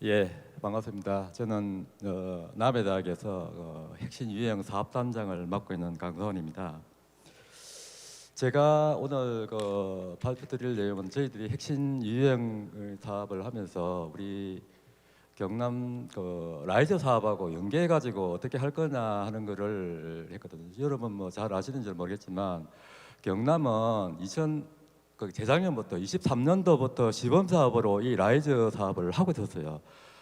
예, 반갑습니다. 저는 남해대학에서 핵심 유형 사업단장을 맡고 있는 강서원입니다. 제가 오늘 발표드릴 내용은 저희들이 핵심 유형 사업을 하면서 우리 경남 라이저 사업하고 연계해 가지고 어떻게 할 거냐 하는 거를 했거든요. 여러분 뭐 잘 아시는지 모르겠지만 경남은 재작년부터 23년도부터 시범 사업으로 이 라이저 사업을 하고 있었어요.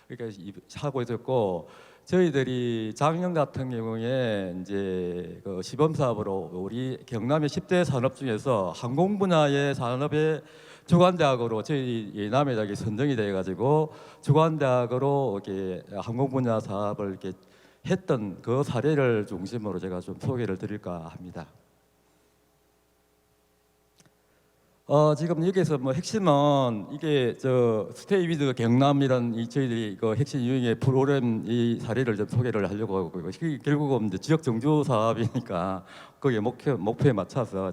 그러니까 하고 있었고 저희들이 작년 같은 경우에 이제 시범 사업으로 우리 경남의 10대 산업 중에서 항공 분야의 산업의 주관대학으로 저희 남해대학이 선정이 돼 가지고 주관대학으로 이렇게 항공 분야 사업을 이렇게 했던 그 사례를 중심으로 제가 좀 소개를 드릴까 합니다. 지금 여기서 뭐 핵심은 이게 스테이 위드 경남이란 저희들이 핵심 유형의 프로그램 이 사례를 좀 소개를 하려고 하고 이게 결국은 이제 지역 정주 사업이니까 거기에 목표에 맞춰서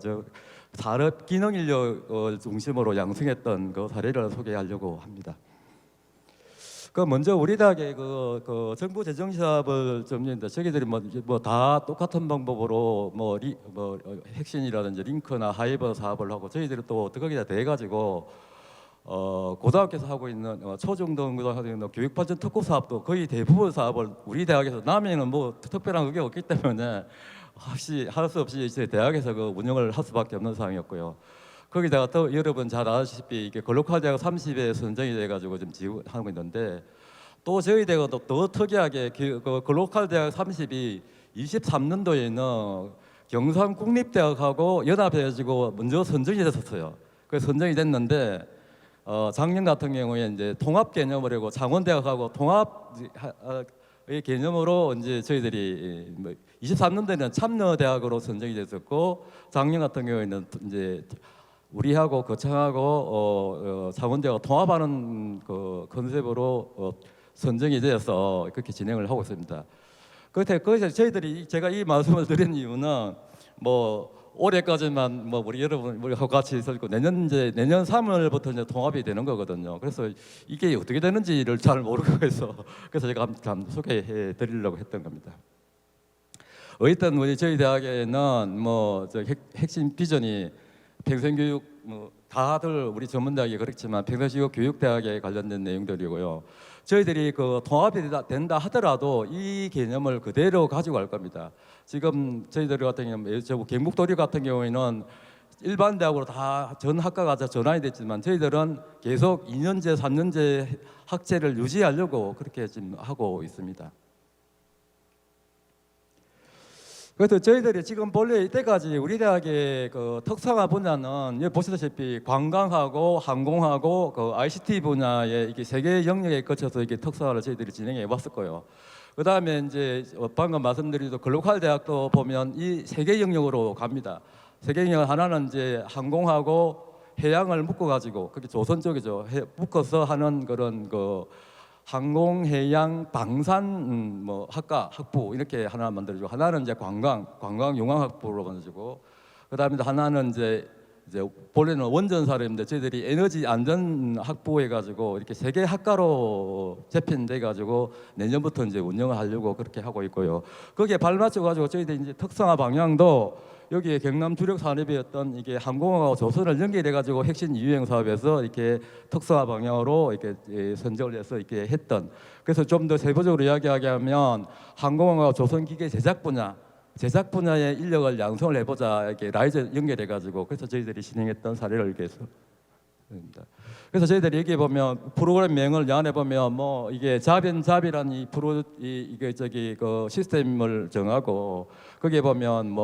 산업 기능 인력을 중심으로 양성했던 그 사례를 소개하려고 합니다. 먼저 우리 대학의 정부 재정 사업을 점유인데 저기들이 뭐 다 똑같은 방법으로 핵심이라든지 링크나 하이버 사업을 하고 저희들이 또 어떻게 돼가지고 고등학교에서 하고 있는 초중등고등학교 하고 있는 교육발전 특구 사업도 거의 대부분 사업을 우리 대학에서 남해는 뭐 특별한 그게 없기 때문에 할 수 없이 이제 대학에서 운영을 할 수밖에 없는 상황이었고요. 거기다가 또 여러분 잘 아시다시피 이게 글로컬 대학 30에 선정이 돼가지고 지금 지원하고 있는데 또 저희 대학은 더 특이하게 글로컬 대학 30이 23년도에는 경산 국립대학하고 연합해가지고 먼저 선정이 됐었어요. 그래서 선정이 됐는데 작년 같은 경우에 이제 통합 개념을 하고 창원대학하고 통합의 개념으로 이제 저희들이 23년도에는 참여대학으로 선정이 됐었고 작년 같은 경우에는 이제 우리하고 거창하고 창원대가 통합하는 그 컨셉으로 선정이 되어서 그렇게 진행을 하고 있습니다. 거기서 저희들이 제가 이 말씀을 드린 이유는 올해까지만 우리 여러분 우리하고 같이 있었고 내년 3월부터 이제 통합이 되는 거거든요. 그래서 이게 어떻게 되는지를 잘 모르고 해서 그래서 제가 한번 소개해 드리려고 했던 겁니다. 어쨌든 우리 저희 대학에는 핵심 비전이 평생교육 다들 우리 전문대학이 그렇지만 평생교육 교육대학에 관련된 내용들이고요. 저희들이 통합이 된다 하더라도 이 개념을 그대로 가지고 갈 겁니다. 지금 저희들 같은 경우는 경북도립 같은 경우에는 일반 대학으로 다 전 학과가 전환이 됐지만 저희들은 계속 2년제, 3년제 학제를 유지하려고 그렇게 지금 하고 있습니다. 그래서 저희들이 지금 본래 이때까지 우리 대학의 특성화 분야는 여기 보시다시피 관광하고 항공하고 ICT 분야에 이게 세 개 영역에 거쳐서 이게 특성화를 저희들이 진행해 왔을 거예요. 그 다음에 이제 방금 말씀드린 글로컬 대학도 보면 이 세 개 영역으로 갑니다. 세 개 영역 하나는 이제 항공하고 해양을 묶어가지고 그게 조선 쪽이죠. 묶어서 하는 그런 항공, 해양, 방산 학과, 학부 이렇게 하나 만들어주고 하나는 이제 관광 용항학부로 만들어주고 그다음에 하나는 이제 본래는 원전사업인데 저희들이 에너지 안전 학부 해가지고 이렇게 세 개 학과로 재편돼 가지고 내년부터 이제 운영을 하려고 그렇게 하고 있고요. 거기에 발맞춰 가지고 저희들이 이제 특성화 방향도 여기에 경남 주력 산업이었던 이게 항공하고 조선을 연결해 가지고 핵심 유형 사업에서 이렇게 특성화 방향으로 이렇게 선정을 해서 이렇게 했던. 그래서 좀 더 세부적으로 이야기하게 하면 항공하고 조선 기계 제작 분야의 인력을 양성을 해보자 이렇게 라이저 연결해 가지고 그래서 저희들이 진행했던 사례를 이렇게 해서 그래서 저희들이 여기 보면 프로그램 명을 안에 보면 이게 자변잡이라는 이게 시스템을 정하고 거기에 보면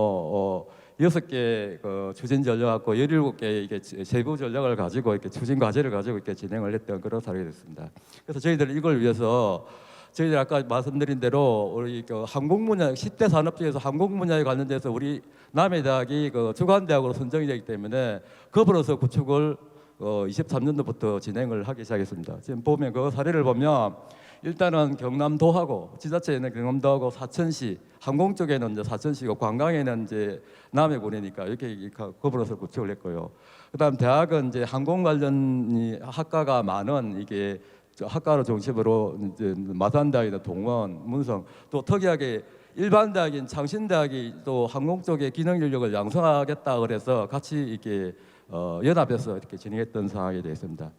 6개 추진 전략하고 17개 이게 세부 전략을 가지고 이렇게 추진 과제를 가지고 이렇게 진행을 했던 그런 사례가 됐습니다. 그래서 저희들 이걸 위해서 저희들 아까 말씀드린 대로 우리 항공 분야 10대 산업 중에서 항공 분야에 관련돼서 우리 남해대학이 주관대학으로 선정이 되기 때문에 그으로서 구축을 23년도부터 진행을 하기 시작했습니다. 지금 보면 그 사례를 보면 일단은 경남도하고 지자체에는 경남도하고 사천시, 항공 쪽에는 이제 사천시고 관광에는 이제 남해군이니까 이렇게 그으로서 구축을 했고요. 그다음 대학은 이제 항공 관련 학과가 많은 이게 저 학과를 중심으로 이제 마산대학이나 동원, 문성 또 특이하게 일반 대학인 창신대학이 또 항공 쪽의 기능 인력을 양성하겠다 그래서 같이 이렇게 연합해서 이렇게 진행했던 상황이 되어 있습니다.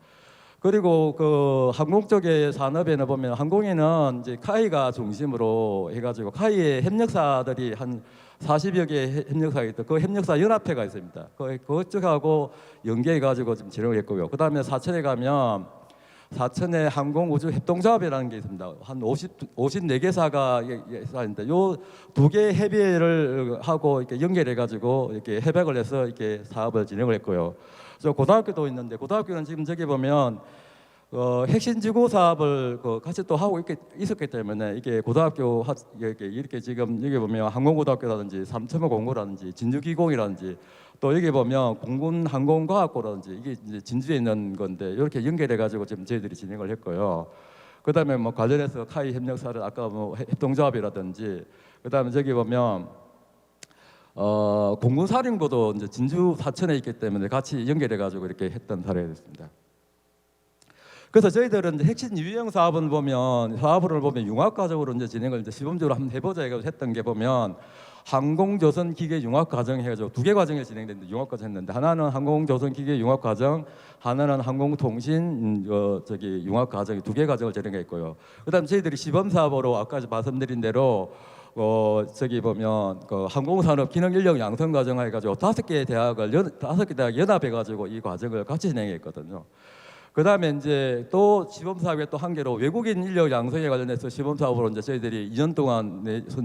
그리고 그 항공 쪽의 산업에는 보면 항공에는 이제 카이가 중심으로 해가지고 카이의 협력사들이 한 40여 개의 협력사가 있다. 그 협력사 연합회가 있습니다. 그쪽하고 연계해가지고 지금 진행을 했고요. 그 다음에 사천에 가면 사천에 항공우주협동조합이라는 게 있습니다. 한 54개사가 있는데 요 두 개 협의를 하고 이렇게 연결해가지고 이렇게 협약을 해서 이렇게 사업을 진행을 했고요. 저 고등학교도 있는데 고등학교는 지금 저기 보면 핵심지구 사업을 같이 또 하고 있었기 때문에 이게 고등학교 이렇게 지금 여기 보면 항공고등학교라든지 삼천호공고라든지 진주기공이라든지 또 여기 보면 공군항공과학고라든지 이게 이제 진주에 있는 건데 이렇게 연결해 가지고 지금 저희들이 진행을 했고요. 그다음에 뭐 관련해서 카이 협력사를 아까 뭐 협동조합이라든지 그다음에 저기 보면 공군사령부도 이제 진주 사천에 있기 때문에 같이 연결해 가지고 이렇게 했던 사례가 됐습니다. 그래서 저희들은 이제 핵심 유형 사업을 보면 융합과정으로 이제 진행을 이제 시범적으로 한번 해보자 해가지고 했던 게 보면 항공조선 기계 융합 과정 해가지고 두 개 과정이 진행됐는데 융합 과정 했는데 하나는 항공조선 기계 융합 과정, 하나는 항공통신 저기 융합 과정이 두 개 과정을 진행했고요. 그다음 저희들이 시범 사업으로 아까 말씀드린 대로 저기 보면 그 항공산업 기능 인력 양성 과정 해가지고 다섯 개 대학 연합해가지고 이 과정을 같이 진행했거든요. 그 다음에 이제 또 시범 사업에 또 한 개로 외국인 인력 양성에 관련해서 시범 사업으로 이제 저희들이 2년 동안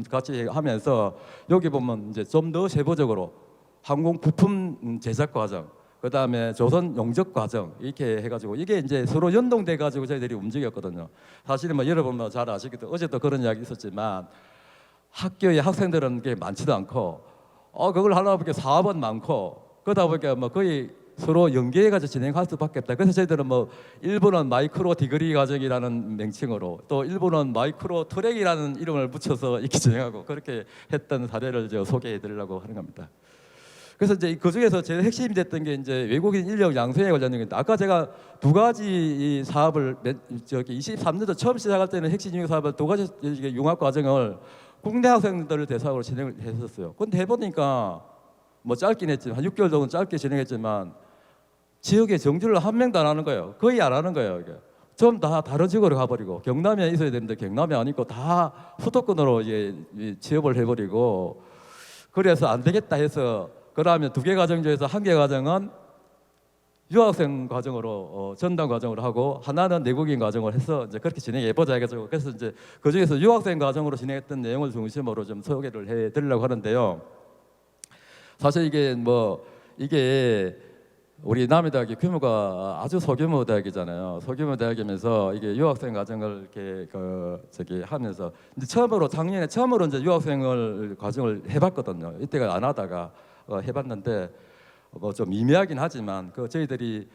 같이 하면서 여기 보면 이제 좀 더 세부적으로 항공 부품 제작 과정, 그 다음에 조선 용접 과정 이렇게 해가지고 이게 이제 서로 연동돼 가지고 저희들이 움직였거든요. 사실은 뭐 여러분 잘 아시겠죠. 어제도 그런 이야기 있었지만 학교에 학생들은 게 많지도 않고 그걸 하려고 보니까 사업은 많고 그러다 보니까 뭐 거의 서로 연계해가지고 진행할 수밖에 없다. 그래서 저희들은 뭐 일본은 마이크로 디그리 과정이라는 명칭으로 또 일본은 마이크로 트랙이라는 이름을 붙여서 이렇게 진행하고 그렇게 했던 사례를 제가 소개해드리려고 하는 겁니다. 그래서 이제 그 중에서 제일 핵심이 됐던 게 이제 외국인 인력 양성에 관련된 건데 아까 제가 두 가지 이 사업을 저기 23년도 처음 시작할 때는 핵심 융합 사업을 두 가지 융합 과정을 국내 학생들을 대상으로 진행을 했었어요. 근데 해보니까 뭐 짧긴 했지만 한 6개월 정도 짧게 진행했지만 지역의 정주를 한 명도 안 하는 거예요. 거의 안 하는 거예요. 이게 좀 다 다른 지역으로 가버리고 경남에 있어야 되는데 경남에 안 있고 다 수도권으로 이제 취업을 해버리고 그래서 안 되겠다 해서 그다음에 두 개 과정 중에서 한 개 과정은 유학생 과정으로 전담 과정으로 하고 하나는 내국인 과정을 해서 이제 그렇게 진행해 보자 해가지고 그래서 이제 그 중에서 유학생 과정으로 진행했던 내용을 중심으로 좀 소개를 해드리려고 하는데요. 사실 이게 우리 남해대학이 규모가 아주 소규모 대학이잖아요. 소규모 대학이면서 이게 유학생 과정을 이렇게 하면서 이제 작년에 처음으로 이제 유학생을 과정을 해봤거든요. 이때가 안 하다가 해봤는데 뭐 좀 미미하긴 하지만 저희들이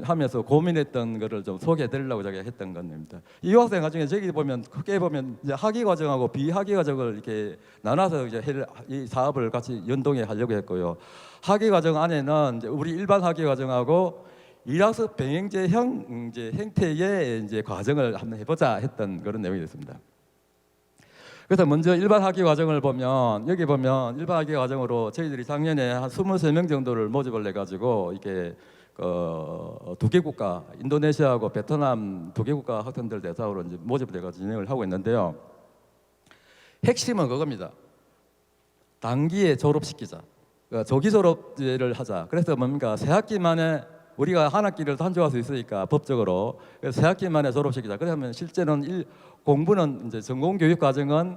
하면서 고민했던 거를 좀 소개해드리려고 제가 했던 겁니다. 이 유학생 과정에 저기 보면 크게 보면 이제 학위 과정하고 비학위 과정을 이렇게 나눠서 이제 이 사업을 같이 연동해 하려고 했고요. 학위 과정 안에는 이제 우리 일반 학위 과정하고 일학습 병행제형 이제 형태의 이제 과정을 한번 해보자 했던 그런 내용이 됐습니다. 그래서 먼저 일반 학위 과정을 보면 여기 보면 일반 학위 과정으로 저희들이 작년에 한 23명 정도를 모집을 해가지고 이렇게 두 개 국가 인도네시아하고 베트남 두 개 국가 학생들 대상으로 이제 모집을 해가지고 진행을 하고 있는데요. 핵심은 그겁니다. 단기에 졸업시키자. 조기 졸업제를 하자. 그래서 뭡니까? 새 학기 만에 우리가 한 학기를 단축할 수 있으니까 법적으로 그래서 새 학기 만에 졸업시키자. 그러면 실제는 공부는 이제 전공 교육 과정은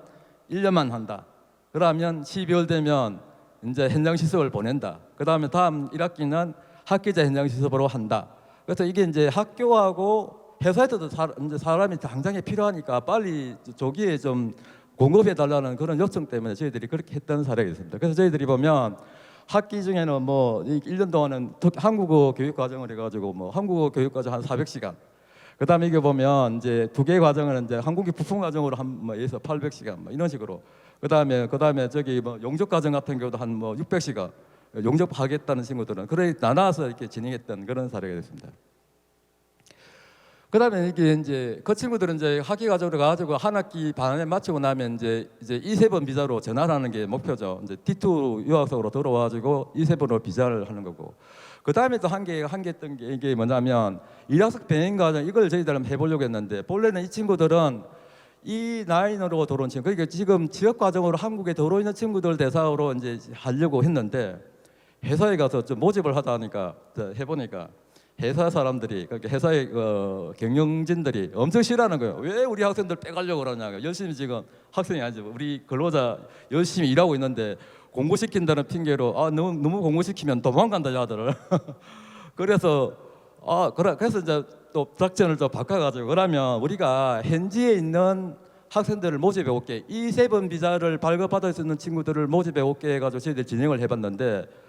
1년만 한다. 그러면 12월 되면 이제 현장 실습을 보낸다. 그다음에 다음 1학기는 학기제 현장 실습으로 한다. 그래서 이게 이제 학교하고 회사에서도 이제 사람이 당장에 필요하니까 빨리 조기에 좀 공급해 달라는 그런 요청 때문에 저희들이 그렇게 했던 사례가 있습니다. 그래서 저희들이 보면 학기 중에는 뭐 1년 동안은 한국어 교육 과정을 해가지고 뭐 한국어 교육 과정 한 400시간. 그다음에 이게 보면 이제 두 개 과정은 이제 항공기 부품 과정으로 한 예서 800시간 뭐 이런 식으로. 그다음에 저기 뭐 용접 과정 같은 경우도 한 뭐 600시간 용접하겠다는 친구들은 그래 나눠서 이렇게 진행했던 그런 사례가 됐습니다. 그다음에 이게 이제 그 친구들은 이제 학기 과정으로 가지고 한 학기 반에 마치고 나면 이제 이세번 비자로 전환하는 게 목표죠. 이제 D2 유학생으로 들어와가지고 이세번으로 비자를 하는 거고. 그다음에 또 한 개 했던 게 이게 뭐냐면 이학습 병행 과정 이걸 저희들 한번 해보려고 했는데 본래는 이 친구들은 E9으로 들어온 친구, 그러니까 지금 지역 과정으로 한국에 들어오 있는 친구들 대상으로 이제 하려고 했는데 회사에 가서 좀 모집을 하다 하니까 해보니까. 회사 사람들이 그러니까 회사의 경영진들이 엄청 싫어하는 거예요. 왜 우리 학생들 빼가려고 그러냐고. 열심히 지금 학생이 아니지 우리 근로자 열심히 일하고 있는데 공부시킨다는 핑계로 너무 공부시키면 도망간다 야들을. 그래서 그래서 이제 또 작전을 좀 바꿔가지고 그러면 우리가 현지에 있는 학생들을 모집해 올게. 이 세 번 비자를 발급받을 수 있는 친구들을 모집해 올게 해가지고 저희들 진행을 해봤는데.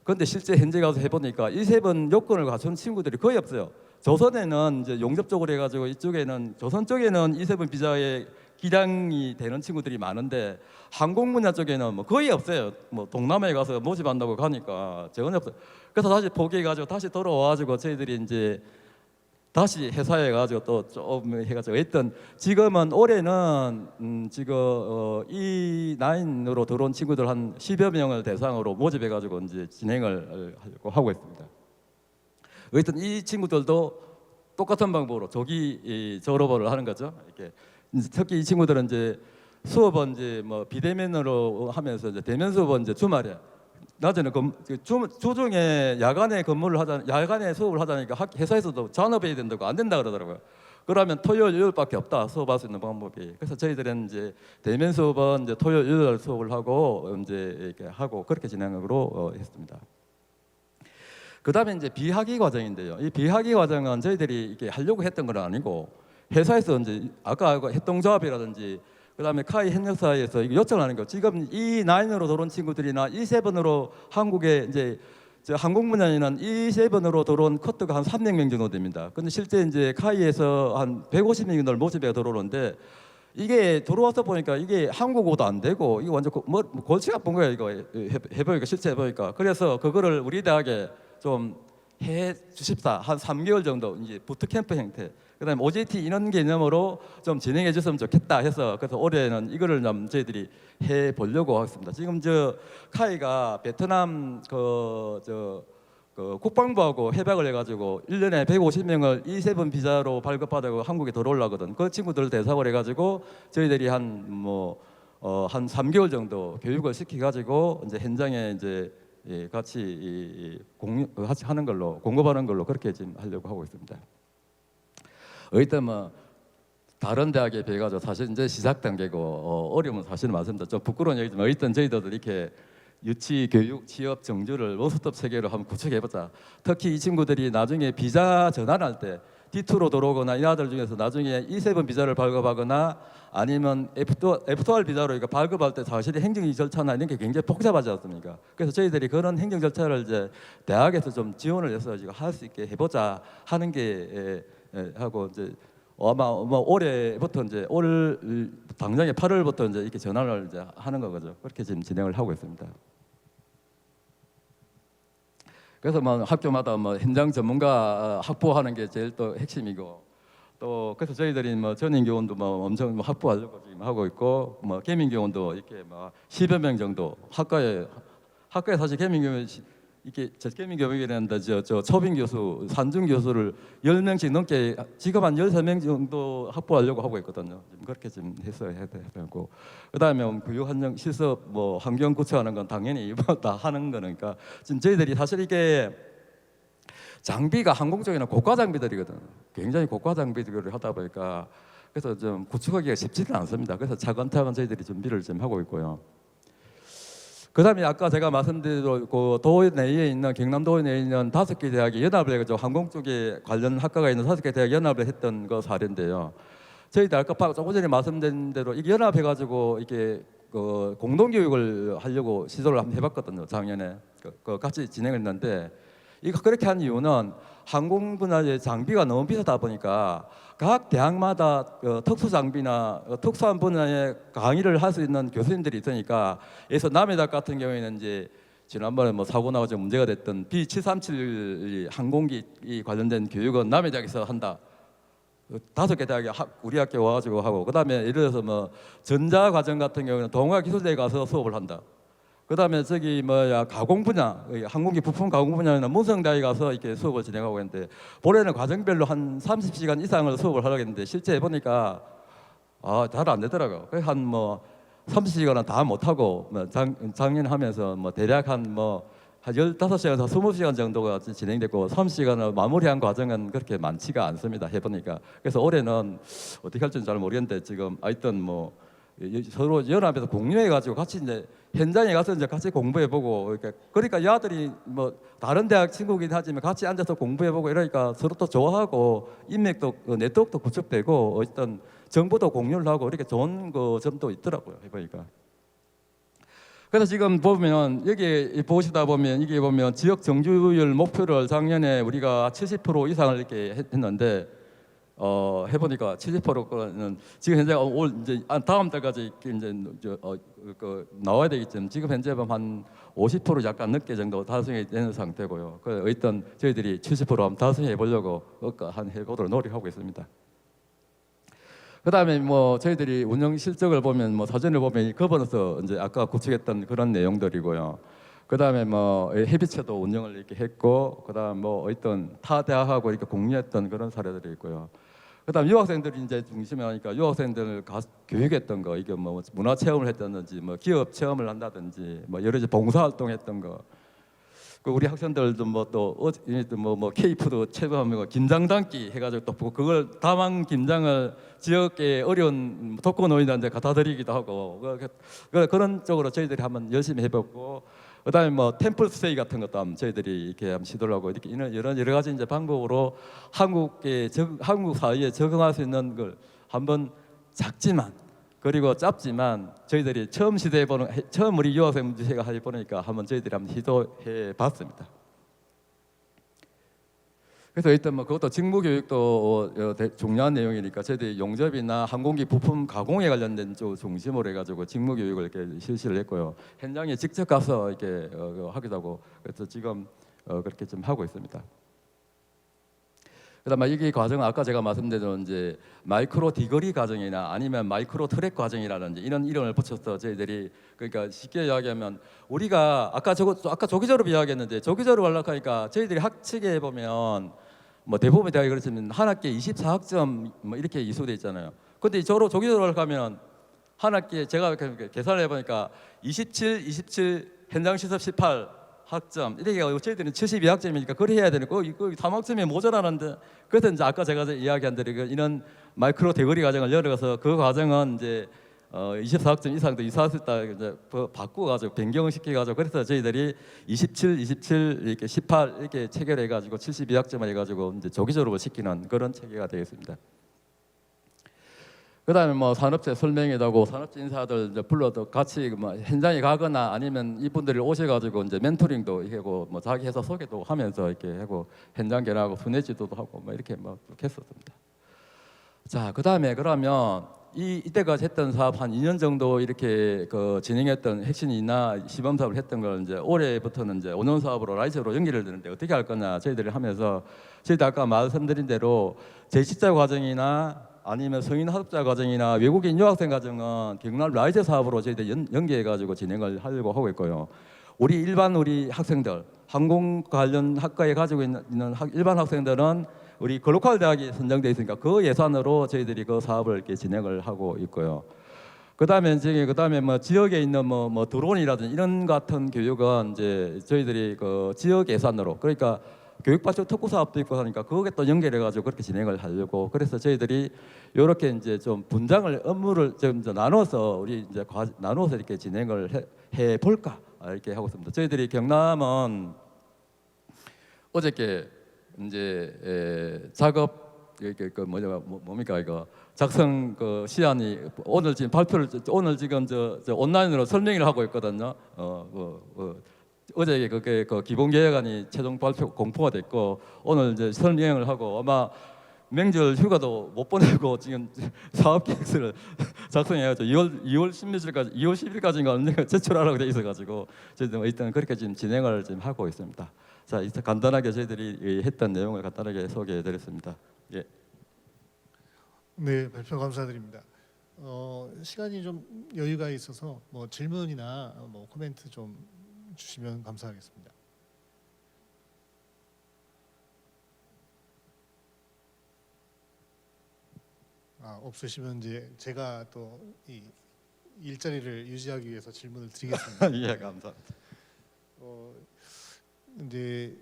그런데 실제 현재 가서 해보니까 이 세 번 요건을 갖춘 친구들이 거의 없어요. 조선에는 이제 용접적으로 해가지고 이쪽에는 조선 쪽에는 이 세 번 비자에 기량이 되는 친구들이 많은데 항공 분야 쪽에는 뭐 거의 없어요. 뭐 동남아에 가서 모집한다고 가니까 전혀 없어요. 그래서 다시 포기해가지고 다시 돌아와가지고 저희들이 이제 다시 회사에 가지고 또 좀 해가지고 했던 지금은 올해는 지금 E9으로 들어온 친구들 한 10여 명을 대상으로 모집해가지고 이제 진행을 하고 있습니다. 어쨌든 이 친구들도 똑같은 방법으로 조기 졸업을 하는 거죠. 이렇게 특히 이 친구들은 이제 수업은 이제 뭐 비대면으로 하면서 이제 대면 수업은 이제 주말에. 낮에는 주중에 야간에 야간에 수업을 하자니까 회사에서도 잔업해야 된다고 안 된다 그러더라고요. 그러면 토요일 일요일밖에 없다 수업할 수 있는 방법이. 그래서 저희들은 이제 대면 수업은 이제 토요일 일요일 수업을 하고 이제 이렇게 하고 그렇게 진행으로 했습니다. 그다음에 이제 비학위 과정인데요. 이 비학위 과정은 저희들이 이렇게 하려고 했던 건 아니고 회사에서 이제 아까 협동조합이라든지 그다음에 카이 협력사에서 이거 요청하는 거. 지금 E9으로 들어온 친구들이나 E7으로 한국에 이제 항공 분야에는 E7으로 들어온 커트가 한 300명 정도 됩니다. 근데 실제 이제 카이에서 한 150명 정도를 모집해 들어오는데 이게 들어와서 보니까 이게 한국어도 안 되고 이거 완전 뭐 골치 아픈 거예요. 이거 해보니까 실제 해보니까. 그래서 그거를 우리 대학에 좀 해 주십사 한 3개월 정도 이제 부트캠프 형태. 그다음에 OJT 이런 개념으로 좀 진행해 줬으면 좋겠다 해서 그래서 올해는 이거를 좀 저희들이 해 보려고 하겠습니다. 지금 카이가 베트남 국방부하고 협약을 해가지고 1년에 150명을 이 세 번 비자로 발급받고 한국에 들어오려거든. 그 친구들 대상으로 해가지고 저희들이 한 3개월 정도 교육을 시켜가지고 이제 현장에 이제 같이 같이 하는 걸로 공급하는 걸로 그렇게 지금 하려고 하고 있습니다. 어쨌든 뭐 다른 대학에 비해 가지고 사실 이제 시작 단계고 어려움은 사실 많습니다. 좀 부끄러운 얘기지만 어쨌든 저희들 이렇게 유치, 교육, 취업, 정주를 원스톱 체계로 한번 구축해보자. 특히 이 친구들이 나중에 비자 전환할 때 D2로 들어오거나 이 아들 중에서 나중에 E7 비자를 발급하거나 아니면 F2R 비자로 이거 발급할 때 사실 행정 절차나 이런 게 굉장히 복잡하지 않습니까? 그래서 저희들이 그런 행정 절차를 이제 대학에서 좀 지원을 해서 할 수 있게 해보자 하는 게 하고 이제 아마 올해부터 이제 올 당장에 8월부터 이제 이렇게 전환을 이제 하는 거죠. 그렇게 지금 진행을 하고 있습니다. 그래서 뭐 학교마다 뭐 현장 전문가 확보하는 게 제일 또 핵심이고 또 그래서 저희들이 뭐 전임 교원도 뭐 엄청 확보하려고 지금 하고 있고 뭐 개민 교원도 이렇게 뭐 10여 명 정도 학과에 사실 개민 교원 이렇게 개민 교육이라는데 저 초빙 교수, 산중 교수를 10명씩 넘게 지금 한 13명 정도 확보하려고 하고 있거든요. 지금 그렇게 지금 해야 되고 그다음에 교육 환경 실습 뭐 환경 구축하는 건 당연히 다 하는 거니까 지금 저희들이 사실 이게 장비가 항공 쪽에는 고가 장비들이거든. 굉장히 고가 장비들을 하다 보니까 그래서 좀 구축하기가 쉽지는 않습니다. 그래서 차근차근 저희들이 준비를 좀 하고 있고요. 그다음에 아까 제가 말씀드린 그 도에 내에 있는 경남도에 내에 있는 5개 대학이 연합을 해가지고 항공 쪽에 관련 학과가 있는 5개 대학 연합을 했던 거 사례인데요. 저희들 아까 조금 전에 말씀드린 대로 이게 연합해가지고 이게 그 공동 교육을 하려고 시도를 한번 해봤거든요. 작년에 같이 진행했는데 이거 그렇게 한 이유는 항공 분야의 장비가 너무 비싸다 보니까 각 대학마다 특수 장비나 특수한 분야의 강의를 할 수 있는 교수님들이 있으니까 그래서 남해대학 같은 경우에는 이제 지난번에 뭐 사고 나가지고 문제가 됐던 B737 항공기 관련된 교육은 남해대학에서 한다. 5개 대학에 우리 학교 와가지고 하고, 그다음에 예를 들어서 뭐 전자 과정 같은 경우는 동아기술대에 가서 수업을 한다. 그다음에 저기 뭐야 가공 분야, 항공기 부품 가공 분야는 문성대에 가서 이렇게 수업을 진행하고 있는데, 올해는 과정별로 한 30시간 이상을 수업을 하려고 했는데 실제 해보니까 잘 안 되더라고. 한 뭐 30시간은 다 못하고, 뭐 작년 하면서 뭐 대략 한 15시간에서 20시간 정도가 진행됐고, 30시간을 마무리한 과정은 그렇게 많지가 않습니다. 해보니까. 그래서 올해는 어떻게 할지는 잘 모르겠는데, 지금 하여튼 뭐 서로 연합해서 공유해가지고 같이 이제 현장에 가서 이제 같이 공부해보고, 그러니까 야들이 뭐 다른 대학 친구긴 하지만 같이 앉아서 공부해보고 이러니까 서로 또 좋아하고, 인맥도 네트워크도 구축되고, 어떤 정보도 공유를 하고, 이렇게 좋은 그 점도 있더라고요. 해보니까. 그래서 지금 보면 여기 보시다 보면 이게 보면 지역 정주율 목표를 작년에 우리가 70% 이상을 이렇게 했는데, 해보니까 70%는 지금 현재 올 이제 다음 달까지 이제 나와야 되겠지만, 지금 현재 한 50% 약간 늦게 정도 달성이 되는 상태고요. 그 일단 저희들이 70% 한번 달성해 보려고 한 해보도록 노력하고 있습니다. 그다음에 뭐 저희들이 운영 실적을 보면 뭐 사전을 보면 거버넌스 이제 아까 구축했던 그런 내용들이고요. 그다음에 뭐 헤비체도 운영을 이렇게 했고, 그다음 뭐 어떤 타 대학하고 이렇게 공유했던 그런 사례들이 있고요. 그다음 유학생들이 이제 중심에 하니까 유학생들을 교육했던 거, 이게 뭐 문화 체험을 했다든지 뭐 기업 체험을 한다든지 뭐 여러 가지 봉사 활동했던 거. 그 우리 학생들도 뭐 K푸드 체험하고 김장 담기 해가지고 또 보고, 그걸 다만 김장을 지역의 어려운 독거노인들한테 갖다 드리기도 하고, 그런 쪽으로 저희들이 한번 열심히 해봤고, 그다음에 뭐 템플 스테이 같은 것도 한번 저희들이 이렇게 한번 시도를 하고, 이렇게 여러 가지 이제 방법으로 한국 사회에 적응할 수 있는 걸 한번 작지만 그리고 짧지만 저희들이 처음 우리 유학생들과 해보니까 한번 저희들이 한번 시도해 봤습니다. 그래서 일단 뭐 그것도 직무 교육도 중요한 내용이니까 저희들이 용접이나 항공기 부품 가공에 관련된 쪽 중심으로 해가지고 직무 교육을 이렇게 실시를 했고요. 현장에 직접 가서 이렇게 하기도 하고, 그래서 지금 그렇게 좀 하고 있습니다. 그다음에 이 과정은 아까 제가 말씀드린 이제 마이크로 디거리 과정이나 아니면 마이크로 트랙 과정이라든지 이런 이름을 붙여서 저희들이, 그러니까 쉽게 이야기하면 우리가 아까 조기 졸업 이야기했는데, 조기 졸업 하려고 하니까 저희들이 학칙에 보면 뭐 대부분 대학이 그렇지만 한 학기에 24학점 뭐 이렇게 이수돼 있잖아요. 근데 조기 졸업을 가면 한 학기에 제가 계산을 해보니까 27 현장 실습 18 학점 이렇게 저희들은 72학점이니까 그래 해야 되는 거, 이거 3학점이 모자라는데. 그래서 이제 아까 제가 이야기한 대로 이런 마이크로 대거리 과정을 열어서 그 과정은 이제 24학점 이상도 이사했을 때 이제 바꾸어가지고 변경을 시켜가지고, 그래서 저희들이 27 이렇게 18 이렇게 체결해가지고 72학점을 해가지고 이제 조기 졸업을 시키는 그런 체계가 되겠습니다. 그다음에 뭐 산업체 설명회하고 산업체 인사들 이제 불러도 같이 뭐 현장에 가거나 아니면 이분들이 오셔가지고 이제 멘토링도 하고 뭐 자기 회사 소개도 하면서 이렇게 하고 현장 견학하고 순회 지도도 하고 뭐 이렇게 뭐 했었습니다. 자, 그다음에 그러면 이때까지 했던 사업 한 2년 정도 이렇게 진행했던 핵심이나 시범 사업을 했던 걸 이제 올해부터는 이제 5년 사업으로 라이즈로 연결을 되는데 어떻게 할 거냐 저희들이 하면서, 저희들 아까 말씀드린 대로 제10자 과정이나 아니면 성인 학업자 과정이나 외국인 유학생 과정은 경남 라이즈 사업으로 저희들 연계해가지고 진행을 하려고 하고 있고요. 우리 학생들, 항공 관련 학과에 가지고 있는 일반 학생들은 우리 글로컬 대학이 선정되어 있으니까 그 예산으로 저희들이 그 사업을 이렇게 진행을 하고 있고요. 그다음에 뭐 지역에 있는 뭐 드론이라든지 이런 같은 교육은 이제 저희들이 그 지역 예산으로, 그러니까 교육발전 특구 사업도 있고 하니까 그거에 또 연결해 가지고 그렇게 진행을 하려고, 그래서 저희들이 이렇게 이제 좀 분장을 업무를 좀 나눠서 우리 이제 나눠서 이렇게 진행을 해 볼까 이렇게 하고 있습니다. 저희들이 경남은 어저께 이제 작업 뭡니까 이거 작성 시안이 오늘 지금 발표를 오늘 지금 저 온라인으로 설명을 하고 있거든요. 어제 그게 기본 계획안이 최종 발표 공포가 됐고, 오늘 이제 설명을 하고 아마 명절 휴가도 못 보내고 지금 사업 계획서를 작성해가지고 2월 10일까지인가 언젠가 제출하라고 돼 있어가지고 저희도 일단 그렇게 지금 진행을 지금 하고 있습니다. 자, 이제 간단하게 저희들이 했던 내용을 간단하게 소개해드렸습니다. 예. 네, 발표 감사드립니다. 시간이 좀 여유가 있어서 뭐 질문이나 뭐 코멘트 좀 주시면 감사하겠습니다. 없으시면 이제 제가 또 이 일자리를 유지하기 위해서 질문을 드리겠습니다. 예, 감사합니다. 이제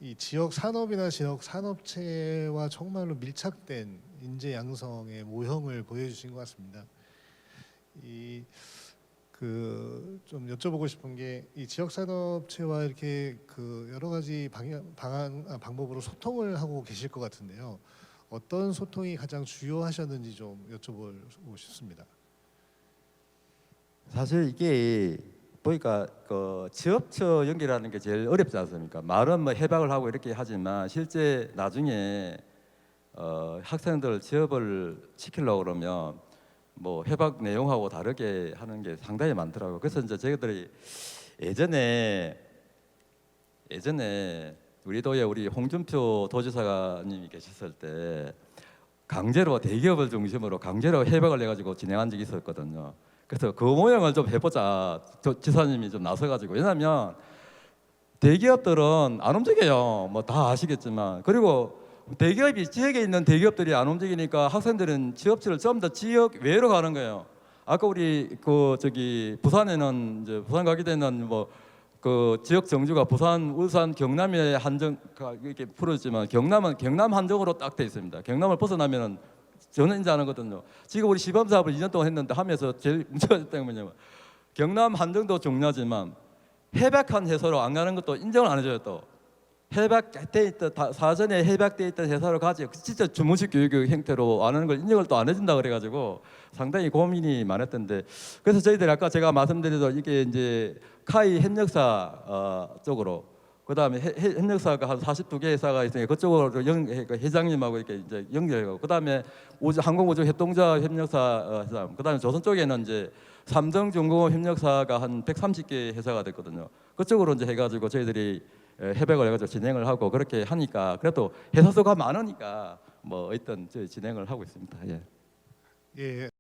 이 지역 산업이나 지역 산업체와 정말로 밀착된 인재 양성의 모형을 보여주신 것 같습니다. 이 그 좀 여쭤보고 싶은 게 이 지역 산업체와 이렇게 그 여러 가지 방법으로 소통을 하고 계실 것 같은데요. 어떤 소통이 가장 주요하셨는지 좀 여쭤보고 싶습니다. 사실 이게 보니까 그 지업처 연결하는 게 제일 어렵지 않습니까? 말은 뭐 해박을 하고 이렇게 하지만 실제 나중에 학생들 취업을 시키려고 그러면 뭐 해박 내용하고 다르게 하는 게 상당히 많더라고요. 그래서 이제 저희들이 예전에 우리 도에 우리 홍준표 도지사님이 계셨을 때 강제로 대기업을 중심으로 강제로 해박을 해가지고 진행한 적이 있었거든요. 그래서 그 모양을 좀 해보자. 지사님이 좀 나서가지고 왜냐하면 대기업들은 안 움직여요. 뭐 다 아시겠지만 그리고 대기업이 지역에 있는 대기업들이 안 움직이니까 학생들은 취업지를 전부 다 지역 외로 가는 거예요. 아까 우리 그 저기 부산에는 이제 부산 가게 되는 뭐 그 지역 정주가 부산, 울산, 경남에 한정 이렇게 풀어지만 경남은 경남 한정으로 딱 돼 있습니다. 경남을 벗어나면은 저는 인지 안 하거든요. 지금 우리 시범 사업을 2년 동안 했는데 하면서 제일 문제가 됐던 게 뭐냐면 경남 한정도 중요하지만 해박한 회사로 안 가는 것도 인정을 안 해줘요. 또 해박돼 있던 사전에 해박돼 있던 회사로 가지 진짜 주무식 교육 형태로 안 하는 걸 인정을 또 안 해준다 그래가지고 상당히 고민이 많았던데 그래서 저희들이 아까 제가 말씀드린 이게 이제 카이 협력사 쪽으로 그다음에 협력사가 한 42개 회사가 있으니까 그쪽으로 그 회장님하고 이렇게 이제 연결하고 그다음에 항공우주 협동조합 협력사 회사 그다음에 조선 쪽에는 이제 삼성중공업 협력사가 한 130개 회사가 됐거든요. 그쪽으로 이제 해가지고 저희들이 협약을 해가지고 진행을 하고 그렇게 하니까 그래도 회사 수가 많으니까 뭐 어떤 진행을 하고 있습니다. 예. 예,